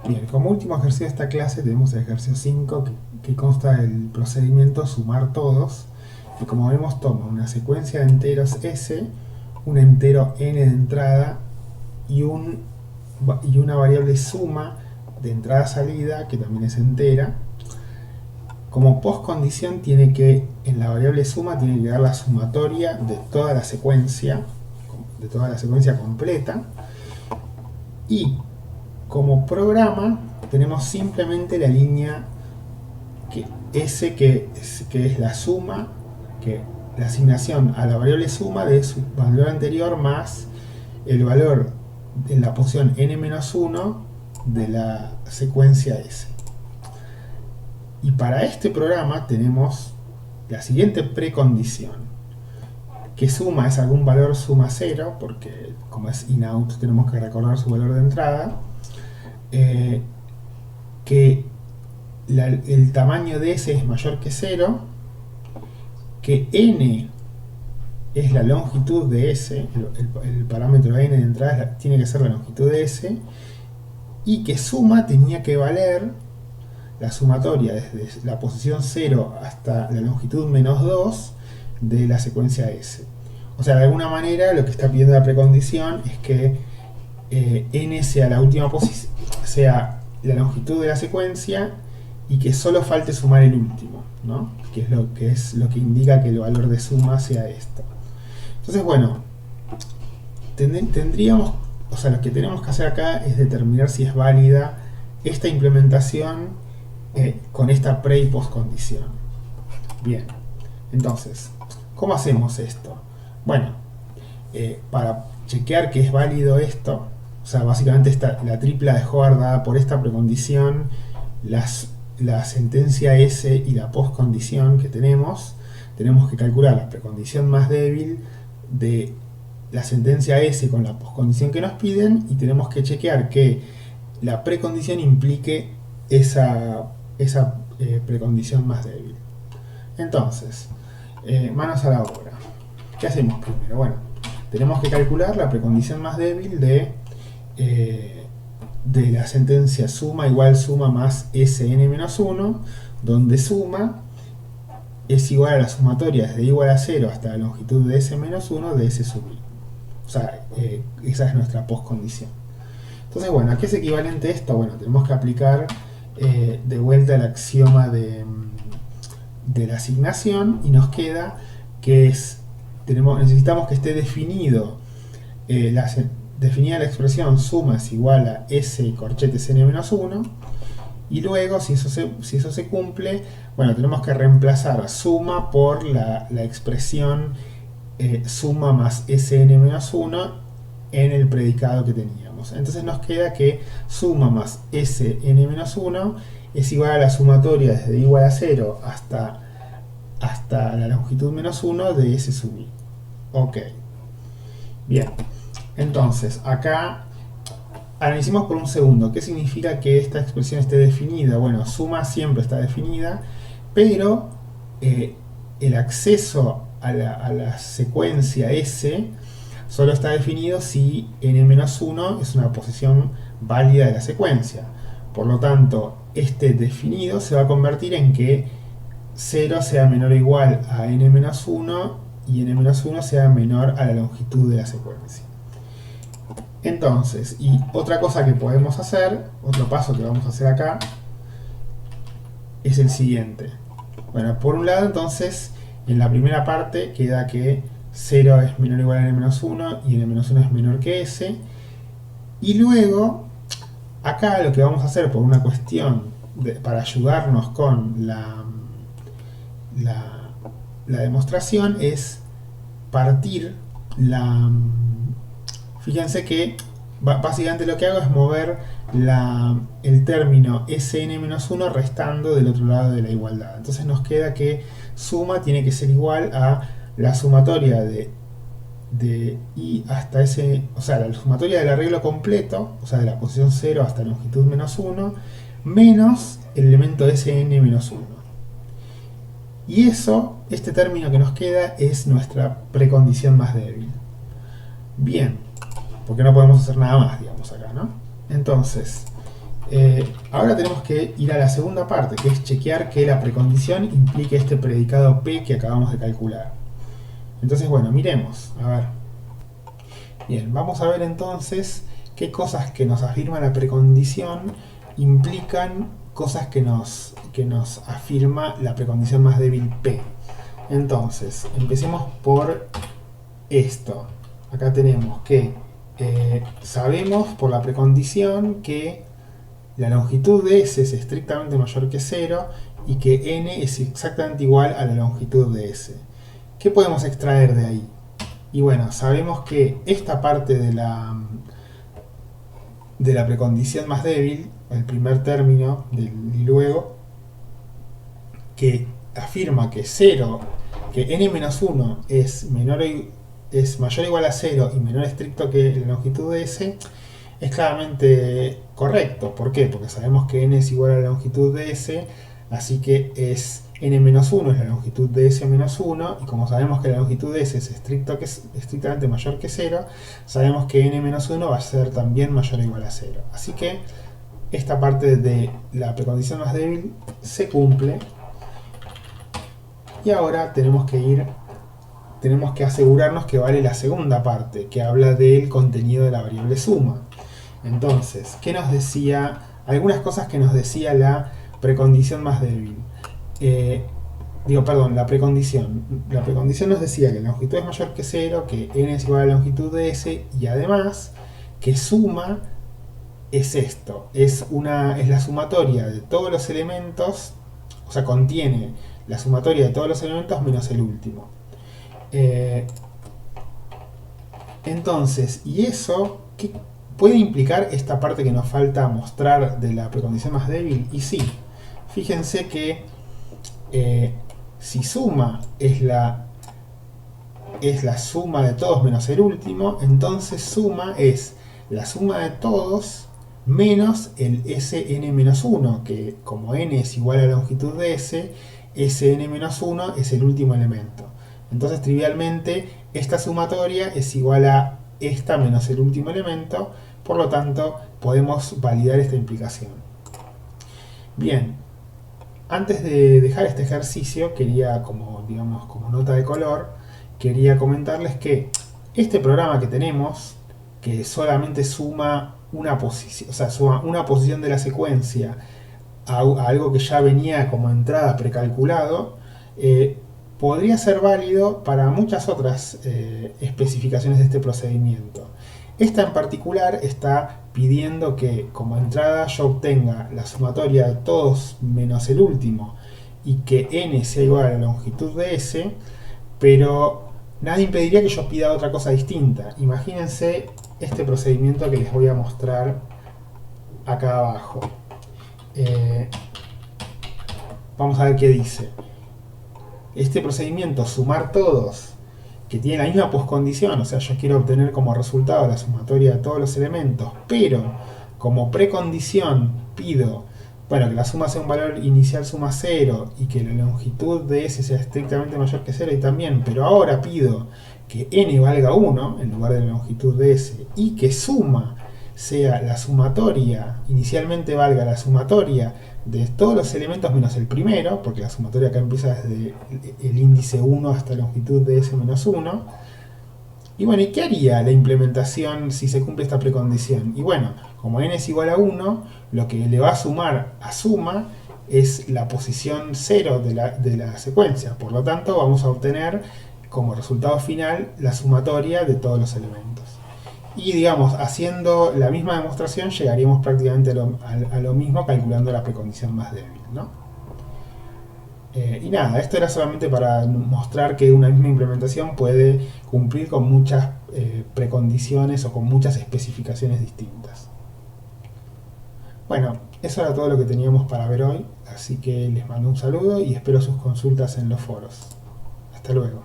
Bien, como último ejercicio de esta clase tenemos el ejercicio 5 que consta del procedimiento sumar todos. Y como vemos toma una secuencia de enteros S, un entero n de entrada y una variable suma de entrada-salida que también es entera. Como postcondición tiene que, en la variable suma tiene que dar la sumatoria de toda la secuencia completa. Y como programa tenemos simplemente la línea S que es la suma, la asignación a la variable suma de su valor anterior más el valor en la posición n-1 de la secuencia S. Y para este programa tenemos la siguiente precondición: que suma es algún valor suma 0, porque como es inout tenemos que recordar su valor de entrada, que el tamaño de S es mayor que 0, que n es la longitud de S, el parámetro n de entrada tiene que ser la longitud de S, y que suma tenía que valer la sumatoria desde la posición 0 hasta la longitud menos 2 de la secuencia S. O sea, de alguna manera lo que está pidiendo la precondición es que n sea la última posición, sea la longitud de la secuencia, y que solo falte sumar el último, ¿no? Que es lo que indica que el valor de suma sea esto. Entonces, bueno, tendríamos, o sea, lo que tenemos que hacer acá es determinar si es válida esta implementación con esta pre y post condición. Bien, entonces, ¿cómo hacemos esto? Bueno, para chequear que es válido esto, o sea, básicamente la tripla de Hoover dada por esta precondición, la sentencia S y la postcondición que tenemos que calcular la precondición más débil de la sentencia S con la postcondición que nos piden, y tenemos que chequear que la precondición implique esa precondición más débil. Entonces, manos a la obra. ¿Qué hacemos primero? Bueno, tenemos que calcular la precondición más débil de la sentencia suma igual suma más Sn-1, donde suma es igual a la sumatoria desde igual a 0 hasta la longitud de S-1 de S sub i. O sea, esa es nuestra postcondición. Entonces, bueno, ¿a qué es equivalente esto? Bueno, tenemos que aplicar de vuelta el axioma de la asignación, y nos queda que necesitamos que esté definido definida la expresión suma es igual a S corchetes n-1, y luego si eso se cumple, bueno, tenemos que reemplazar suma por la expresión suma más Sn-1 en el predicado que teníamos. Entonces nos queda que suma más Sn-1 es igual a la sumatoria desde igual a 0 hasta la longitud menos 1 de S sub i. Ok. Bien. Entonces, acá analicemos por un segundo qué significa que esta expresión esté definida. Bueno, suma siempre está definida, pero el acceso a la secuencia S solo está definido si n-1 es una posición válida de la secuencia. Por lo tanto, este definido se va a convertir en que 0 sea menor o igual a n-1 y n-1 sea menor a la longitud de la secuencia. Entonces, y otra cosa que podemos hacer, otro paso que vamos a hacer acá, es el siguiente. Bueno, por un lado, entonces, en la primera parte queda que 0 es menor o igual a n-1 y n-1 es menor que s. Y luego, acá lo que vamos a hacer por una cuestión para ayudarnos con la demostración es partir fíjense que básicamente lo que hago es mover el término Sn-1 restando del otro lado de la igualdad. Entonces nos queda que suma tiene que ser igual a la sumatoria de i hasta S, o sea, la sumatoria del arreglo completo, o sea, de la posición 0 hasta la longitud menos 1, menos el elemento Sn-1. Y eso, este término que nos queda, es nuestra precondición más débil. Bien, porque no podemos hacer nada más, digamos, acá, ¿no? Entonces, Ahora tenemos que ir a la segunda parte, que es chequear que la precondición implique este predicado P que acabamos de calcular. Entonces, bueno, miremos. A ver. Bien, vamos a ver entonces qué cosas que nos afirma la precondición implican cosas que nos afirma la precondición más débil P. Entonces, empecemos por esto. Acá tenemos que sabemos por la precondición que la longitud de S es estrictamente mayor que 0 y que n es exactamente igual a la longitud de S. ¿Qué podemos extraer de ahí? Y bueno, sabemos que esta parte de la precondición más débil, el primer término del y luego, que afirma que 0, que n-1 es mayor o igual a 0 y menor estricto que la longitud de S, es claramente correcto. ¿Por qué? Porque sabemos que n es igual a la longitud de S, así que es n-1 es la longitud de S-1, y como sabemos que la longitud de S es estrictamente mayor que 0, sabemos que n-1 va a ser también mayor o igual a 0. Así que esta parte de la precondición más débil se cumple. Y ahora tenemos que asegurarnos que vale la segunda parte, que habla del contenido de la variable suma. Entonces, ¿qué nos decía? Algunas cosas que nos decía la precondición más débil. La precondición. La precondición nos decía que la longitud es mayor que 0, que n es igual a la longitud de S, y además que suma es esto, es la sumatoria de todos los elementos, o sea, contiene la sumatoria de todos los elementos menos el último. Entonces, ¿y eso qué puede implicar esta parte que nos falta mostrar de la precondición más débil? Y sí, fíjense que si suma es la suma de todos menos el último, entonces suma es la suma de todos menos el Sn-1, que como n es igual a la longitud de S, Sn-1 es el último elemento. Entonces, trivialmente, esta sumatoria es igual a esta menos el último elemento, por lo tanto, podemos validar esta implicación. Bien, antes de dejar este ejercicio, quería, como nota de color, quería comentarles que este programa que tenemos, que solamente suma una posición, o sea, suma una posición de la secuencia a algo que ya venía como entrada precalculado, podría ser válido para muchas otras especificaciones de este procedimiento. Esta en particular está pidiendo que como entrada yo obtenga la sumatoria de todos menos el último y que n sea igual a la longitud de S, pero nada impediría que yo pida otra cosa distinta. Imagínense este procedimiento que les voy a mostrar acá abajo. Vamos a ver qué dice. Este procedimiento, sumar todos, que tiene la misma poscondición, o sea, yo quiero obtener como resultado la sumatoria de todos los elementos, pero como precondición pido, bueno, que la suma sea un valor inicial suma 0 y que la longitud de S sea estrictamente mayor que 0 y también, pero ahora pido que n valga 1 en lugar de la longitud de S y que suma sea la sumatoria, inicialmente valga la sumatoria de todos los elementos menos el primero, porque la sumatoria acá empieza desde el índice 1 hasta la longitud de S menos 1. Y bueno, ¿y qué haría la implementación si se cumple esta precondición? Y bueno, como n es igual a 1, lo que le va a sumar a suma es la posición 0 de la secuencia. Por lo tanto, vamos a obtener como resultado final la sumatoria de todos los elementos. Y digamos, haciendo la misma demostración llegaríamos prácticamente a lo mismo calculando la precondición más débil, ¿no? Y nada, esto era solamente para mostrar que una misma implementación puede cumplir con muchas precondiciones o con muchas especificaciones distintas. Bueno, eso era todo lo que teníamos para ver hoy, así que les mando un saludo y espero sus consultas en los foros. Hasta luego.